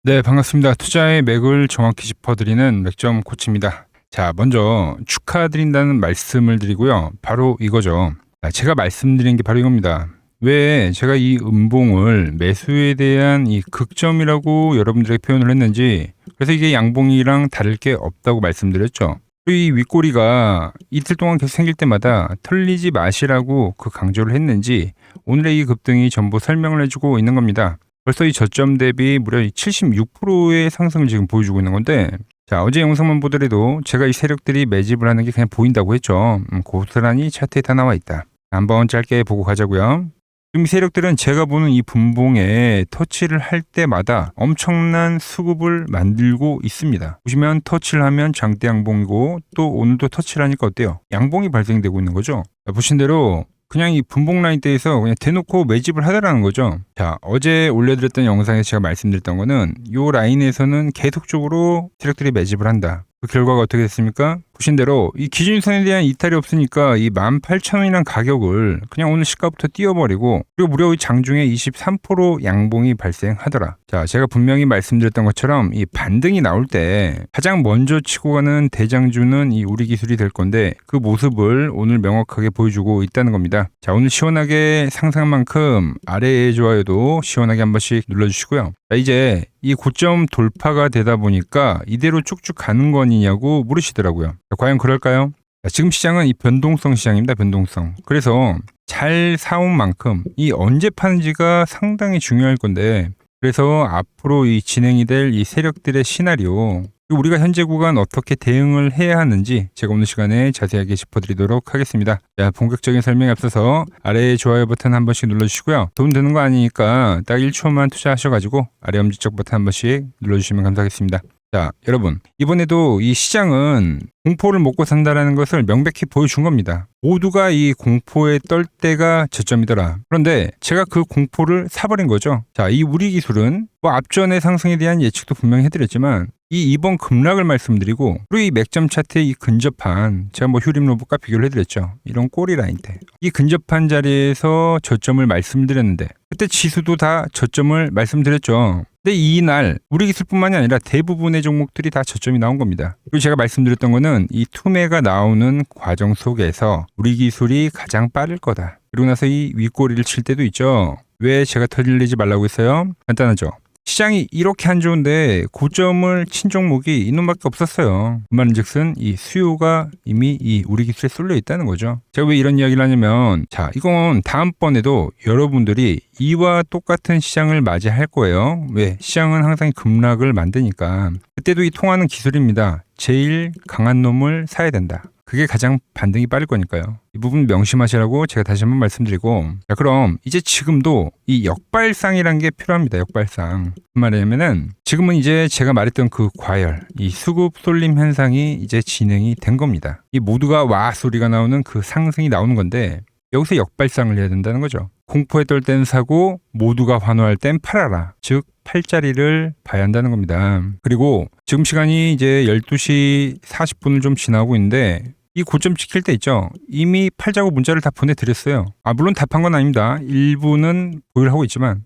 네, 반갑습니다. 투자의 맥을 정확히 짚어드리는 맥점 코치입니다. 자, 먼저 축하드린다는 말씀을 드리고요. 바로 이거죠. 제가 말씀드린 게 바로 이겁니다. 왜 제가 이 음봉을 매수에 대한 이 극점이라고 여러분들에게 표현을 했는지, 그래서 이게 양봉이랑 다를 게 없다고 말씀드렸죠. 이 윗꼬리가 이틀 동안 계속 생길 때마다 털리지 마시라고 그 강조를 했는지 오늘의 이 급등이 전부 설명을 해주고 있는 겁니다. 벌써 이 저점 대비 무려 76%의 상승을 지금 보여주고 있는 건데, 자, 어제 영상만 보더라도 제가 이 세력들이 매집을 하는 게 그냥 보인다고 했죠. 고스란히 차트에 다 나와 있다. 한번 짧게 보고 가자고요. 지금 이 세력들은 제가 보는 이 분봉에 터치를 할 때마다 엄청난 수급을 만들고 있습니다. 보시면 터치를 하면 장대 양봉이고, 또 오늘도 터치를 하니까 어때요? 양봉이 발생되고 있는 거죠. 자, 보신 대로 그냥 이 분봉 라인대에서 그냥 대놓고 매집을 하더라는 거죠. 자, 어제 올려드렸던 영상에서 제가 말씀드렸던 거는 이 라인에서는 계속적으로 세력들이 매집을 한다. 그 결과가 어떻게 됐습니까? 보신 대로 이 기준선에 대한 이탈이 없으니까 이 18,000원이란 가격을 그냥 오늘 시가부터 띄워버리고, 그리고 무려 이 장중에 23% 양봉이 발생하더라. 자, 제가 분명히 말씀드렸던 것처럼 이 반등이 나올 때 가장 먼저 치고 가는 대장주는 이 우리 기술이 될 건데, 그 모습을 오늘 명확하게 보여주고 있다는 겁니다. 자, 오늘 시원하게 상승한 만큼 아래의 좋아요도 시원하게 한 번씩 눌러주시고요. 자, 이제 이 고점 돌파가 되다 보니까 이대로 쭉쭉 가는 거니냐고 물으시더라고요. 자, 과연 그럴까요? 자, 지금 시장은 이 변동성 시장입니다. 변동성. 그래서 잘 사온 만큼 이 언제 파는지가 상당히 중요할 건데, 그래서 앞으로 이 진행이 될 이 세력들의 시나리오, 우리가 현재 구간 어떻게 대응을 해야 하는지 제가 오늘 시간에 자세하게 짚어드리도록 하겠습니다. 자, 본격적인 설명에 앞서서 아래에 좋아요 버튼 한 번씩 눌러주시고요. 돈 드는 거 아니니까 딱 1초만 투자하셔가지고 아래 엄지척 버튼 한 번씩 눌러주시면 감사하겠습니다. 자, 여러분, 이번에도 이 시장은 공포를 먹고 산다는 것을 명백히 보여준 겁니다. 모두가 이 공포에 떨 때가 저점이더라. 그런데 제가 그 공포를 사버린 거죠. 자, 이 우리 기술은 뭐 앞전의 상승에 대한 예측도 분명히 해드렸지만, 이번 급락을 말씀드리고, 그리고 이 맥점 차트의 이 근접한, 제가 뭐 휴림 로봇과 비교를 해드렸죠. 이런 꼬리 라인대, 이 근접한 자리에서 저점을 말씀드렸는데, 그때 지수도 다 저점을 말씀드렸죠. 근데 이날 우리 기술뿐만이 아니라 대부분의 종목들이 다 저점이 나온 겁니다. 그리고 제가 말씀드렸던 거는 이 투매가 나오는 과정 속에서 우리 기술이 가장 빠를 거다. 그리고 나서 이 윗꼬리를 칠 때도 있죠. 왜 제가 털리지 말라고 했어요? 간단하죠. 시장이 이렇게 안 좋은데 고점을 친 종목이 이놈밖에 없었어요. 그 말은즉슨 이 수요가 이미 이 우리 기술에 쏠려 있다는 거죠. 제가 왜 이런 이야기를 하냐면, 자, 이건 다음번에도 여러분들이 이와 똑같은 시장을 맞이할 거예요. 왜? 시장은 항상 급락을 만드니까. 그때도 이 통하는 기술입니다. 제일 강한 놈을 사야 된다. 그게 가장 반등이 빠를 거니까요. 이 부분 명심하시라고 제가 다시 한번 말씀드리고, 자, 그럼 이제 지금도 이 역발상이라는 게 필요합니다. 역발상. 그 말이냐면은 지금은 이제 제가 말했던 그 과열, 이 수급 쏠림 현상이 이제 진행이 된 겁니다. 이 모두가 와 소리가 나오는 그 상승이 나오는 건데, 여기서 역발상을 해야 된다는 거죠. 공포에 떨 땐 사고 모두가 환호할 땐 팔아라. 즉 팔자리를 봐야 한다는 겁니다. 그리고 지금 시간이 이제 12시 40분을 좀 지나고 있는데, 이 고점 지킬 때 있죠. 이미 팔자고 문자를 다 보내드렸어요. 물론 답한 건 아닙니다. 일부는 보유를 하고 있지만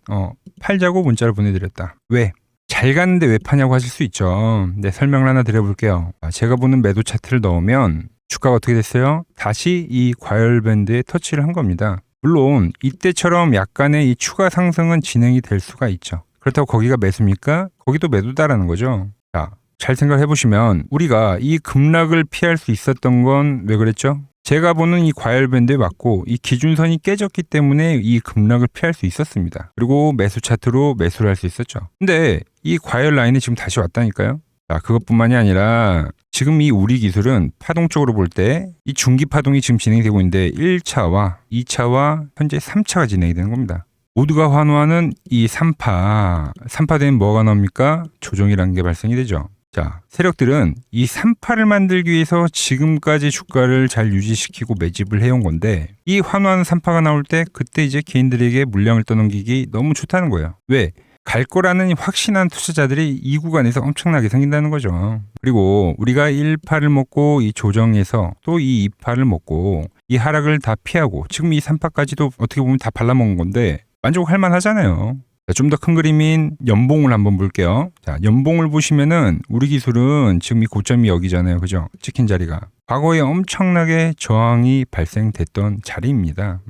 팔자고 문자를 보내드렸다. 왜? 잘 갔는데 왜 파냐고 하실 수 있죠. 네, 설명을 하나 드려볼게요. 제가 보는 매도 차트를 넣으면 주가가 어떻게 됐어요? 다시 이 과열 밴드에 터치를 한 겁니다. 물론 이때처럼 약간의 이 추가 상승은 진행이 될 수가 있죠. 그렇다고 거기가 매수입니까? 거기도 매도다라는 거죠. 자, 잘 생각해 보시면 우리가 이 급락을 피할 수 있었던 건 왜 그랬죠? 제가 보는 이 과열 밴드에 맞고 이 기준선이 깨졌기 때문에 이 급락을 피할 수 있었습니다. 그리고 매수 차트로 매수를 할 수 있었죠. 근데 이 과열 라인이 지금 다시 왔다니까요. 자, 그것뿐만이 아니라 지금 이 우리 기술은 파동적으로 볼 때 이 중기 파동이 지금 진행이 되고 있는데 1차와 2차와 현재 3차가 진행이 되는 겁니다. 모두가 환호하는 이 3파 되면 뭐가 나옵니까? 조정이라는 게 발생이 되죠. 자, 세력들은 이 3파를 만들기 위해서 지금까지 주가를 잘 유지시키고 매집을 해온 건데, 이 환호하는 3파가 나올 때 그때 이제 개인들에게 물량을 떠넘기기 너무 좋다는 거예요. 왜? 갈 거라는 확신한 투자자들이 이 구간에서 엄청나게 생긴다는 거죠. 그리고 우리가 1파를 먹고 이 조정에서 또 이 2파를 먹고 이 하락을 다 피하고 지금 이 3파까지도 어떻게 보면 다 발라먹은 건데 만족할 만하잖아요. 좀 더 큰 그림인 연봉을 한번 볼게요. 자, 연봉을 보시면은 우리 기술은 지금 이 고점이 여기잖아요. 그죠? 찍힌 자리가. 과거에 엄청나게 저항이 발생됐던 자리입니다.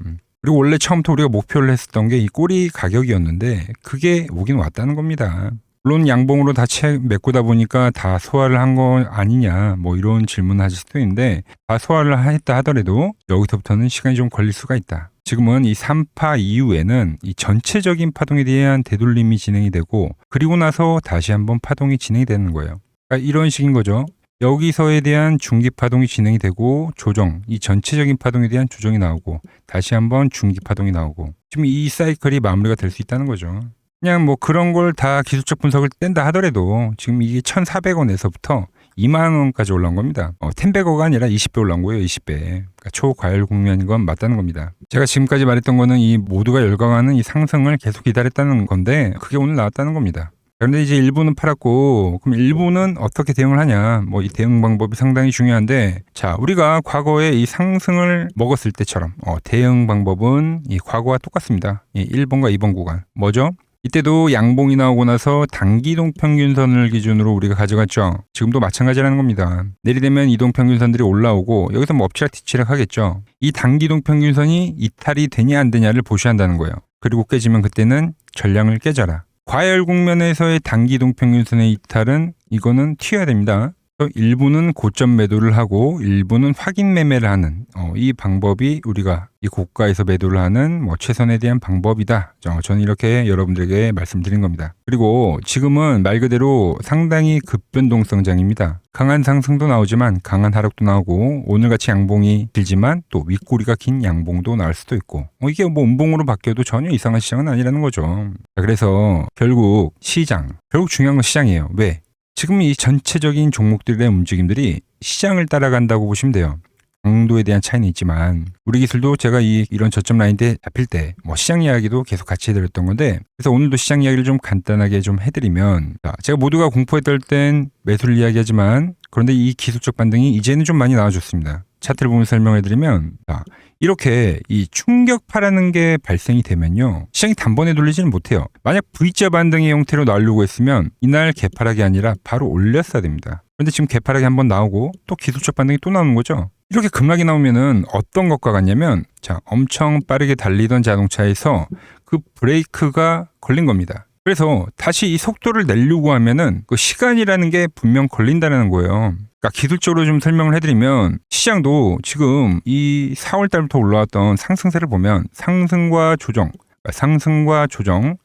그리고 원래 처음부터 우리가 목표를 했었던 게 이 꼬리 가격이었는데 그게 오긴 왔다는 겁니다. 물론 양봉으로 다 메꾸다 보니까 다 소화를 한 거 아니냐 뭐 이런 질문을 하실 수도 있는데 다 소화를 했다 하더라도 여기서부터는 시간이 좀 걸릴 수가 있다. 지금은 이 3파 이후에는 이 전체적인 파동에 대한 되돌림이 진행이 되고 그리고 나서 다시 한번 파동이 진행이 되는 거예요. 그러니까 이런 식인 거죠. 여기서에 대한 중기 파동이 진행이 되고 조정, 이 전체적인 파동에 대한 조정이 나오고 다시 한번 중기 파동이 나오고 지금 이 사이클이 마무리가 될 수 있다는 거죠. 그냥 뭐 그런 걸 다 기술적 분석을 뗀다 하더라도 지금 이게 1,400원에서부터 2만 원까지 올라온 겁니다. 10배가 아니라 20배 올라온 거예요. 20배. 그러니까 초과열 국면인 건 맞다는 겁니다. 제가 지금까지 말했던 거는 이 모두가 열광하는 이 상승을 계속 기다렸다는 건데 그게 오늘 나왔다는 겁니다. 그런데 이제 일부는 팔았고 그럼 일부는 어떻게 대응을 하냐 뭐 이 대응 방법이 상당히 중요한데 자 우리가 과거에 이 상승을 먹었을 때처럼 대응 방법은 이 과거와 똑같습니다. 이 1번과 2번 구간 뭐죠? 이때도 양봉이 나오고 나서 단기이동평균선을 기준으로 우리가 가져갔죠. 지금도 마찬가지라는 겁니다. 내리되면 이동평균선들이 올라오고 여기서 뭐 엎치락뒤치락 하겠죠. 이 단기이동평균선이 이탈이 되냐 안 되냐를 보셔야 한다는 거예요. 그리고 깨지면 그때는 전량을 깨져라. 과열 국면에서의 단기이동평균선의 이탈은 이거는 튀어야 됩니다. 일부는 고점 매도를 하고 일부는 확인 매매를 하는 이 방법이 우리가 이 고가에서 매도를 하는 뭐 최선에 대한 방법이다. 저는 이렇게 여러분들에게 말씀드린 겁니다. 그리고 지금은 말 그대로 상당히 급변동성장입니다. 강한 상승도 나오지만 강한 하락도 나오고 오늘같이 양봉이 길지만 또 윗꼬리가 긴 양봉도 나올 수도 있고 이게 뭐 음봉으로 바뀌어도 전혀 이상한 시장은 아니라는 거죠. 그래서 결국 중요한 건 시장이에요. 왜? 지금 이 전체적인 종목들의 움직임들이 시장을 따라간다고 보시면 돼요. 강도에 대한 차이는 있지만 우리 기술도 제가 이런 저점 라인대 잡힐 때 뭐 시장 이야기도 계속 같이 해드렸던 건데 그래서 오늘도 시장 이야기를 좀 간단하게 좀 해드리면 제가 모두가 공포에 떨 땐 매수를 이야기하지만 그런데 이 기술적 반등이 이제는 좀 많이 나와줬습니다. 차트를 보면서 설명해드리면 이렇게 이 충격파라는 게 발생이 되면요 시장이 단번에 돌리지는 못해요. 만약 V자 반등의 형태로 나오려고 했으면 이날 개파락이 아니라 바로 올렸어야 됩니다. 그런데 지금 개파락이 한번 나오고 또 기술적 반등이 또 나오는 거죠. 이렇게 급락이 나오면은 어떤 것과 같냐면 엄청 빠르게 달리던 자동차에서 그 브레이크가 걸린 겁니다. 그래서 다시 이 속도를 내려고 하면은 그 시간이라는 게 분명 걸린다는 거예요. 그러니까 기술적으로 좀 설명을 해드리면 시장도 지금 이 4월 달부터 올라왔던 상승세를 보면 상승과 조정,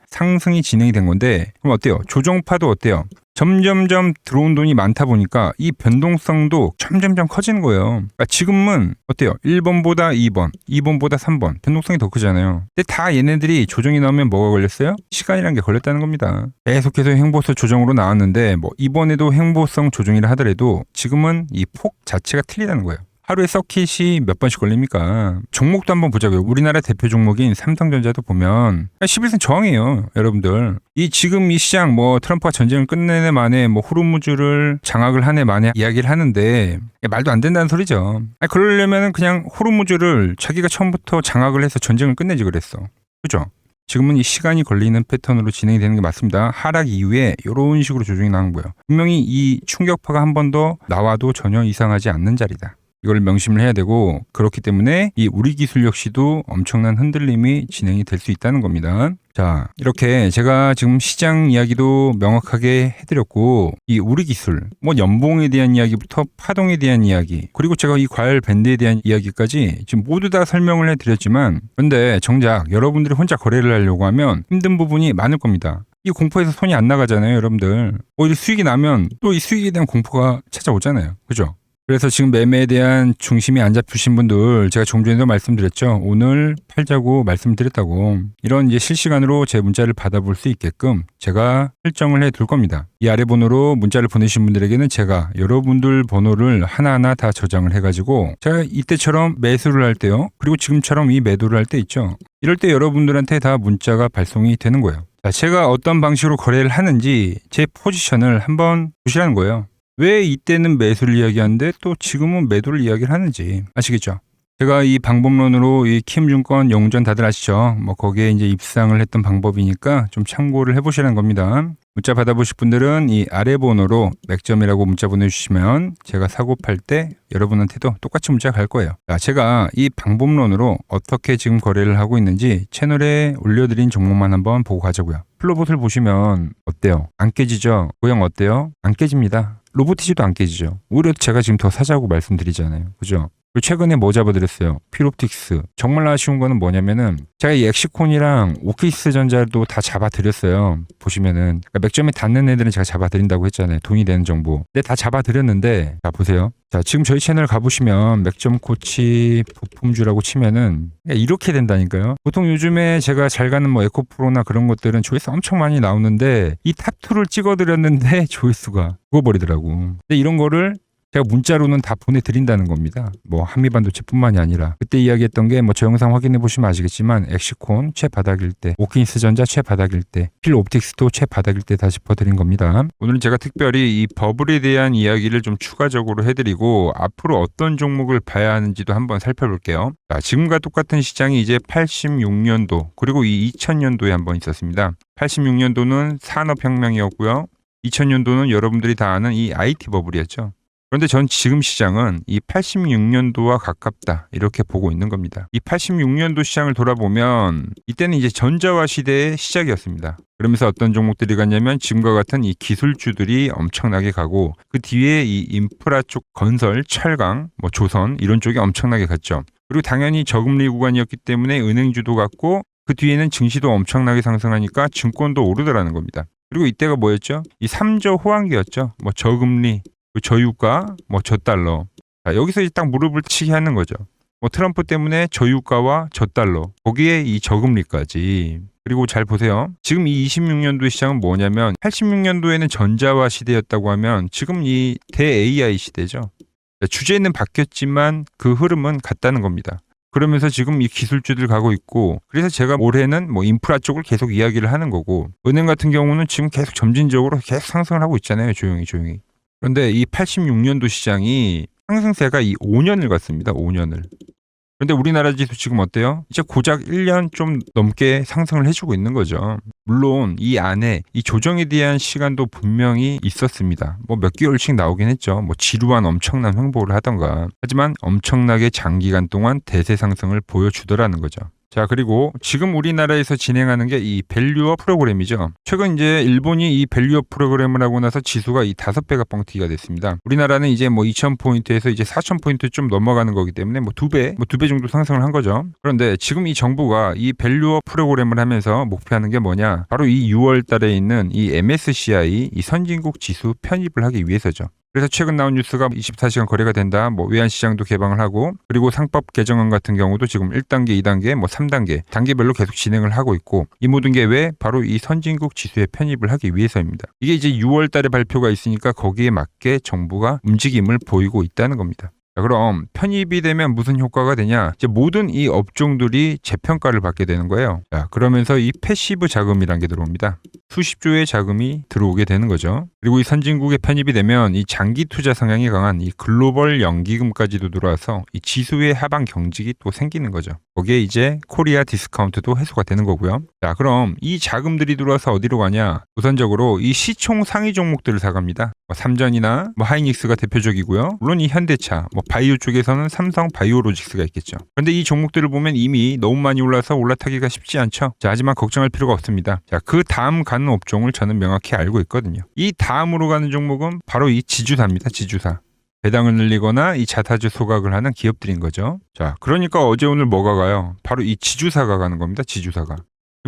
상승이 진행이 된 건데 그럼 어때요? 조정파도 어때요? 점점점 들어온 돈이 많다 보니까 이 변동성도 점점점 커지는 거예요. 그러니까 지금은 어때요? 1번보다 2번, 2번보다 3번 변동성이 더 크잖아요. 근데 다 얘네들이 조정이 나오면 뭐가 걸렸어요? 시간이라는 게 걸렸다는 겁니다. 계속해서 횡보성 조정으로 나왔는데 뭐 이번에도 횡보성 조정이라 하더라도 지금은 이 폭 자체가 틀리다는 거예요. 하루에 서킷이 몇 번씩 걸립니까? 종목도 한번 보자고요. 우리나라 대표 종목인 삼성전자도 보면 11선 저항이에요, 여러분들. 지금 이 시장 트럼프가 전쟁을 끝내네 만에 호르무즈를 장악을 하네 만에 이야기를 하는데 말도 안 된다는 소리죠. 그러려면 그냥 호르무즈를 자기가 처음부터 장악을 해서 전쟁을 끝내지 그랬어. 그죠? 지금은 이 시간이 걸리는 패턴으로 진행이 되는 게 맞습니다. 하락 이후에 이런 식으로 조정이 나온 거예요. 분명히 이 충격파가 한 번 더 나와도 전혀 이상하지 않는 자리다. 이걸 명심을 해야 되고 그렇기 때문에 이 우리 기술 역시도 엄청난 흔들림이 진행이 될 수 있다는 겁니다. 자, 이렇게 제가 지금 시장 이야기도 명확하게 해드렸고 이 우리 기술, 연봉에 대한 이야기부터 파동에 대한 이야기 그리고 제가 이 과열 밴드에 대한 이야기까지 지금 모두 다 설명을 해드렸지만 근데 정작 여러분들이 혼자 거래를 하려고 하면 힘든 부분이 많을 겁니다. 이 공포에서 손이 안 나가잖아요, 여러분들. 이 수익이 나면 또 이 수익에 대한 공포가 찾아오잖아요. 그죠? 그래서 지금 매매에 대한 중심이 안 잡히신 분들 제가 좀 전에도 말씀드렸죠. 오늘 팔자고 말씀드렸다고. 이런 이제 실시간으로 제 문자를 받아볼 수 있게끔 제가 설정을 해둘 겁니다. 이 아래 번호로 문자를 보내신 분들에게는 제가 여러분들 번호를 하나하나 다 저장을 해가지고 제가 이때처럼 매수를 할 때요. 그리고 지금처럼 이 매도를 할 때 있죠. 이럴 때 여러분들한테 다 문자가 발송이 되는 거예요. 제가 어떤 방식으로 거래를 하는지 제 포지션을 한번 보시라는 거예요. 왜 이때는 매수를 이야기하는데 또 지금은 매도를 이야기를 하는지 아시겠죠? 제가 이 방법론으로 이 키움증권 영웅전 다들 아시죠? 뭐 거기에 이제 입상을 했던 방법이니까 좀 참고를 해보시라는 겁니다. 문자 받아보실 분들은 이 아래 번호로 맥점이라고 문자 보내주시면 제가 사고 팔 때 여러분한테도 똑같이 문자 갈 거예요. 자, 제가 이 방법론으로 어떻게 지금 거래를 하고 있는지 채널에 올려드린 종목만 한번 보고 가자고요. 플로봇을 보시면 어때요? 안 깨지죠? 모양 어때요? 안 깨집니다. 로보티지도 안 깨지죠. 오히려 제가 지금 더 사자고 말씀드리잖아요. 그죠? 그리고 최근에 뭐 잡아드렸어요? 필옵틱스. 정말 아쉬운 거는 뭐냐면은 제가 이 엑시콘이랑 오키스 전자도 다 잡아드렸어요. 보시면은 그러니까 맥점에 닿는 애들은 제가 잡아드린다고 했잖아요. 돈이 되는 정보. 근데 다 잡아드렸는데 자 보세요. 자 지금 저희 채널 가보시면 맥점 코치 부품주라고 치면은 이렇게 된다니까요. 보통 요즘에 제가 잘 가는 뭐 에코프로나 그런 것들은 조회수 엄청 많이 나오는데 이 탑2를 찍어드렸는데 조회수가 죽어버리더라고. 근데 이런 거를 제가 문자로는 다 보내드린다는 겁니다. 뭐 한미반도체뿐만이 아니라 그때 이야기했던 게 뭐 저 영상 확인해 보시면 아시겠지만 엑시콘 최바닥일 때, 오킨스 전자 최바닥일 때, 필옵틱스도 최바닥일 때 다 짚어드린 겁니다. 오늘은 제가 특별히 이 버블에 대한 이야기를 좀 추가적으로 해드리고 앞으로 어떤 종목을 봐야 하는지도 한번 살펴볼게요. 자, 지금과 똑같은 시장이 이제 86년도 그리고 이 2000년도에 한번 있었습니다. 86년도는 산업혁명이었고요. 2000년도는 여러분들이 다 아는 이 IT 버블이었죠. 그런데 전 지금 시장은 이 86년도와 가깝다 이렇게 보고 있는 겁니다. 이 86년도 시장을 돌아보면 이때는 이제 전자화 시대의 시작이었습니다. 그러면서 어떤 종목들이 갔냐면 지금과 같은 이 기술주들이 엄청나게 가고 그 뒤에 이 인프라 쪽 건설, 철강, 뭐 조선 이런 쪽이 엄청나게 갔죠. 그리고 당연히 저금리 구간이었기 때문에 은행주도 갔고 그 뒤에는 증시도 엄청나게 상승하니까 증권도 오르더라는 겁니다. 그리고 이때가 뭐였죠? 이 3조 호황기였죠. 뭐 저금리, 저유가, 뭐 저달러. 자, 여기서 이제 딱 무릎을 치게 하는 거죠. 뭐 트럼프 때문에 저유가와 저달러, 거기에 이 저금리까지. 그리고 잘 보세요. 지금 이 26년도 시장은 뭐냐면 86년도에는 전자화 시대였다고 하면 지금 이 대-AI 시대죠. 주제는 바뀌었지만 그 흐름은 같다는 겁니다. 그러면서 지금 이 기술주들 가고 있고 그래서 제가 올해는 뭐 인프라 쪽을 계속 이야기를 하는 거고 은행 같은 경우는 지금 계속 점진적으로 계속 상승을 하고 있잖아요. 조용히. 그런데 이 86년도 시장이 상승세가 이 5년을 갔습니다. 5년을. 그런데 우리나라 지수 지금 어때요? 이제 고작 1년 좀 넘게 상승을 해주고 있는 거죠. 물론 이 안에 이 조정에 대한 시간도 분명히 있었습니다. 뭐 몇 개월씩 나오긴 했죠. 뭐 지루한 엄청난 횡보를 하던가. 하지만 엄청나게 장기간 동안 대세 상승을 보여주더라는 거죠. 자, 그리고 지금 우리나라에서 진행하는 게 이 밸류업 프로그램이죠. 최근 이제 일본이 이 밸류업 프로그램을 하고 나서 지수가 이 5배가 뻥튀기가 됐습니다. 우리나라는 이제 뭐 2,000포인트에서 이제 4,000포인트 좀 넘어가는 거기 때문에 뭐 2배 정도 상승을 한 거죠. 그런데 지금 이 정부가 이 밸류업 프로그램을 하면서 목표하는 게 뭐냐? 바로 이 6월 달에 있는 이 MSCI 이 선진국 지수 편입을 하기 위해서죠. 그래서 최근 나온 뉴스가 24시간 거래가 된다. 뭐 외환시장도 개방을 하고 그리고 상법 개정안 같은 경우도 지금 1단계, 2단계, 뭐 3단계 단계별로 계속 진행을 하고 있고 이 모든 게 왜? 바로 이 선진국 지수에 편입을 하기 위해서입니다. 이게 이제 6월 달에 발표가 있으니까 거기에 맞게 정부가 움직임을 보이고 있다는 겁니다. 자, 그럼 편입이 되면 무슨 효과가 되냐? 이제 모든 이 업종들이 재평가를 받게 되는 거예요. 자, 그러면서 이 패시브 자금이라는 게 들어옵니다. 수십조의 자금이 들어오게 되는 거죠. 그리고 이 선진국에 편입이 되면 이 장기 투자 성향이 강한 이 글로벌 연기금까지도 들어와서 이 지수의 하방 경직이 또 생기는 거죠. 거기에 이제 코리아 디스카운트도 해소가 되는 거고요. 자, 그럼 이 자금들이 들어와서 어디로 가냐? 우선적으로 이 시총 상위 종목들을 사갑니다. 뭐 삼전이나 뭐 하이닉스가 대표적이고요. 물론 이 현대차, 뭐 바이오 쪽에서는 삼성 바이오로직스가 있겠죠. 그런데 이 종목들을 보면 이미 너무 많이 올라서 올라타기가 쉽지 않죠. 자, 하지만 걱정할 필요가 없습니다. 자, 그 다음 가는 업종을 저는 명확히 알고 있거든요. 이 다음으로 가는 종목은 바로 이 지주사입니다. 지주사. 배당을 늘리거나 이 자사주 소각을 하는 기업들인 거죠. 자, 그러니까 어제 오늘 뭐가 가요? 바로 이 지주사가 가는 겁니다. 지주사가.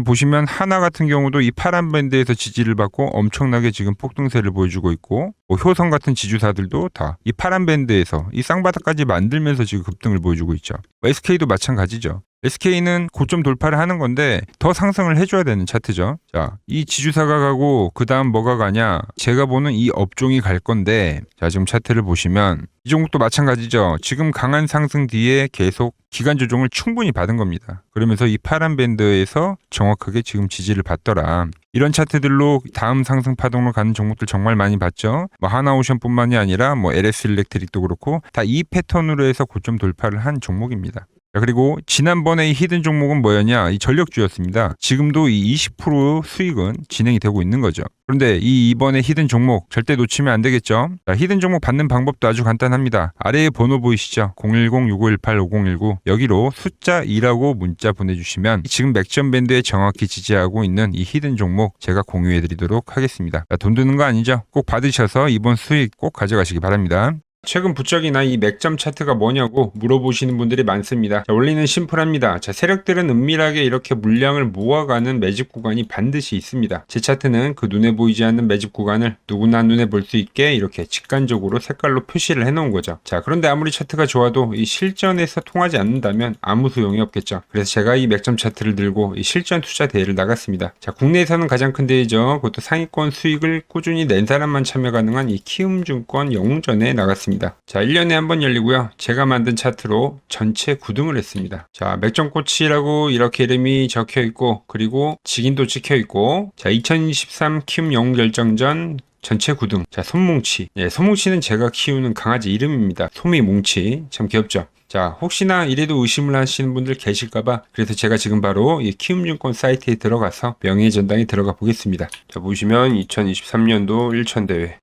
보시면 하나 같은 경우도 이 파란 밴드에서 지지를 받고 엄청나게 지금 폭등세를 보여주고 있고 뭐 효성 같은 지주사들도 다 이 파란 밴드에서 이 쌍바닥까지 만들면서 지금 급등을 보여주고 있죠. SK도 마찬가지죠. SK는 고점 돌파를 하는 건데 더 상승을 해줘야 되는 차트죠. 자, 이 지주사가 가고 그 다음 뭐가 가냐? 제가 보는 이 업종이 갈 건데, 자, 지금 차트를 보시면 이 종목도 마찬가지죠. 지금 강한 상승 뒤에 계속 기간 조정을 충분히 받은 겁니다. 그러면서 이 파란 밴드에서 정확하게 지금 지지를 받더라. 이런 차트들로 다음 상승 파동으로 가는 종목들 정말 많이 봤죠. 뭐 하나오션뿐만이 아니라 뭐 LS 일렉트릭도 그렇고 다 이 패턴으로 해서 고점 돌파를 한 종목입니다. 그리고 지난번에 이 히든 종목은 뭐였냐? 이 전력주였습니다. 지금도 이 20% 수익은 진행이 되고 있는 거죠. 그런데 이번에 히든 종목 절대 놓치면 안 되겠죠? 자, 히든 종목 받는 방법도 아주 간단합니다. 아래에 번호 보이시죠? 010-6518-5019 여기로 숫자 2라고 문자 보내주시면 지금 맥점 밴드에 정확히 지지하고 있는 이 히든 종목 제가 공유해드리도록 하겠습니다. 자, 돈 드는 거 아니죠? 꼭 받으셔서 이번 수익 꼭 가져가시기 바랍니다. 최근 부적이나 이 맥점 차트가 뭐냐고 물어보시는 분들이 많습니다. 자, 원리는 심플합니다. 자, 세력들은 은밀하게 이렇게 물량을 모아가는 매집 구간이 반드시 있습니다. 제 차트는 그 눈에 보이지 않는 매집 구간을 누구나 눈에 볼 수 있게 이렇게 직관적으로 색깔로 표시를 해놓은 거죠. 자, 그런데 아무리 차트가 좋아도 이 실전에서 통하지 않는다면 아무 소용이 없겠죠. 그래서 제가 이 맥점 차트를 들고 이 실전 투자 대회를 나갔습니다. 자, 국내에서는 가장 큰 대회죠. 그것도 상위권 수익을 꾸준히 낸 사람만 참여 가능한 이 키움증권 영웅전에 나갔습니다. 자, 1년에 한 번 열리고요. 제가 만든 차트로 전체 9등을 했습니다. 자, 맥점코치라고 이렇게 이름이 적혀 있고, 그리고 직인도 찍혀 있고, 자, 2023 키움 영웅 결정전 전체 9등. 자, 솜뭉치. 예, 솜뭉치는 제가 키우는 강아지 이름입니다. 솜이뭉치. 참 귀엽죠? 자, 혹시나 이래도 의심을 하시는 분들 계실까봐 그래서 제가 지금 바로 이 키움증권 사이트에 들어가서 명예의 전당에 들어가 보겠습니다. 자, 보시면 2023년도 1천대회.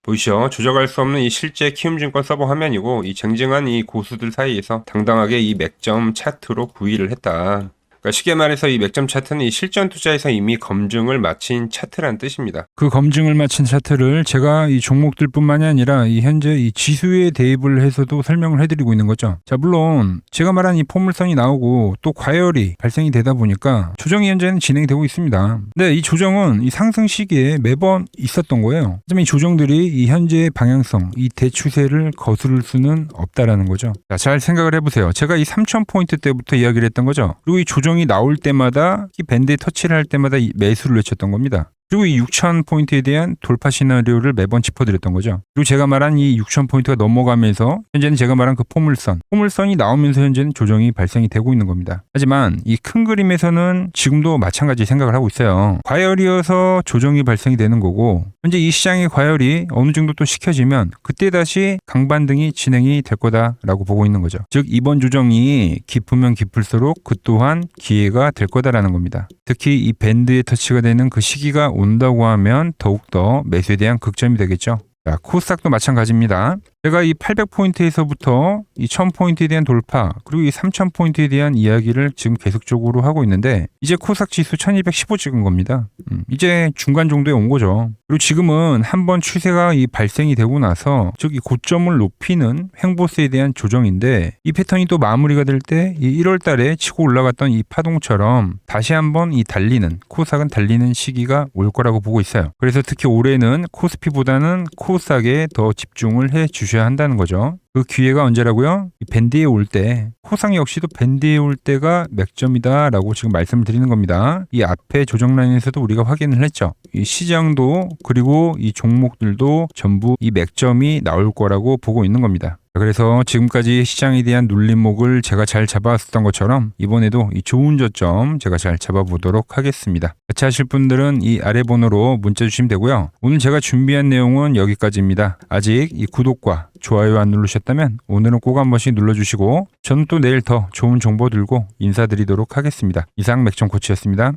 보이시죠? 조작할 수 없는 이 실제 키움증권 서버 화면이고 이 쟁쟁한 이 고수들 사이에서 당당하게 이 맥점 차트로 구의를 했다. 그러니까 쉽게 말해서 이 맥점 차트는 이 실전 투자에서 이미 검증을 마친 차트란 뜻입니다. 그 검증을 마친 차트를 제가 이 종목들뿐만이 아니라 이 현재 이 지수에 대입을 해서도 설명을 해드리고 있는 거죠. 자, 물론 제가 말한 이 포물선이 나오고 또 과열이 발생이 되다 보니까 조정이 현재는 진행이 되고 있습니다. 근데 이 조정은 이 상승 시기에 매번 있었던 거예요. 하지만 이 조정들이 이 현재의 방향성, 이 대추세를 거스를 수는 없다라는 거죠. 자, 잘 생각을 해보세요. 제가 이 3,000포인트 때부터 이야기를 했던 거죠. 그리고 이 조정이 나올 때마다 이 밴드에 터치를 할 때마다 이 매수를 외쳤던 겁니다. 그리고 이 6,000포인트에 대한 돌파 시나리오를 매번 짚어드렸던 거죠. 그리고 제가 말한 이 6,000포인트가 넘어가면서 현재는 제가 말한 그 포물선이 나오면서 현재는 조정이 발생이 되고 있는 겁니다. 하지만 이 큰 그림에서는 지금도 마찬가지 생각을 하고 있어요. 과열이어서 조정이 발생이 되는 거고 현재 이 시장의 과열이 어느 정도 또 식혀지면 그때 다시 강반등이 진행이 될 거다라고 보고 있는 거죠. 즉 이번 조정이 깊으면 깊을수록 그 또한 기회가 될 거다라는 겁니다. 특히 이 밴드에 터치가 되는 그 시기가 온다고 하면 더욱더 매수에 대한 극점이 되겠죠. 자, 코스닥도 마찬가지입니다. 제가 이 800포인트에서부터 이 1000포인트에 대한 돌파 그리고 이 3000포인트에 대한 이야기를 지금 계속적으로 하고 있는데 이제 코스닥 지수 1215 찍은 겁니다. 이제 중간 정도에 온 거죠. 그리고 지금은 한번 추세가 이 발생이 되고 나서 즉 이 고점을 높이는 횡보세에 대한 조정인데 이 패턴이 또 마무리가 될 때 이 1월 달에 치고 올라갔던 이 파동처럼 다시 한번 이 코스닥은 달리는 시기가 올 거라고 보고 있어요. 그래서 특히 올해는 코스피보다는 코스닥에 더 집중을 해 주셔야 한다는 거죠. 그 기회가 언제라고요? 이 밴드에 올 때, 코스닥 역시도 밴드에 올 때가 맥점이다라고 지금 말씀을 드리는 겁니다. 이 앞에 조정 라인에서도 우리가 확인을 했죠. 이 시장도 그리고 이 종목들도 전부 이 맥점이 나올 거라고 보고 있는 겁니다. 그래서 지금까지 시장에 대한 눌림목을 제가 잘 잡아왔었던 것처럼 이번에도 이 좋은 저점 제가 잘 잡아보도록 하겠습니다. 같이 하실 분들은 이 아래 번호로 문자 주시면 되고요. 오늘 제가 준비한 내용은 여기까지입니다. 아직 이 구독과 좋아요 안 누르셨다면 오늘은 꼭 한 번씩 눌러주시고 저는 또 내일 더 좋은 정보 들고 인사드리도록 하겠습니다. 이상 맥점 코치였습니다.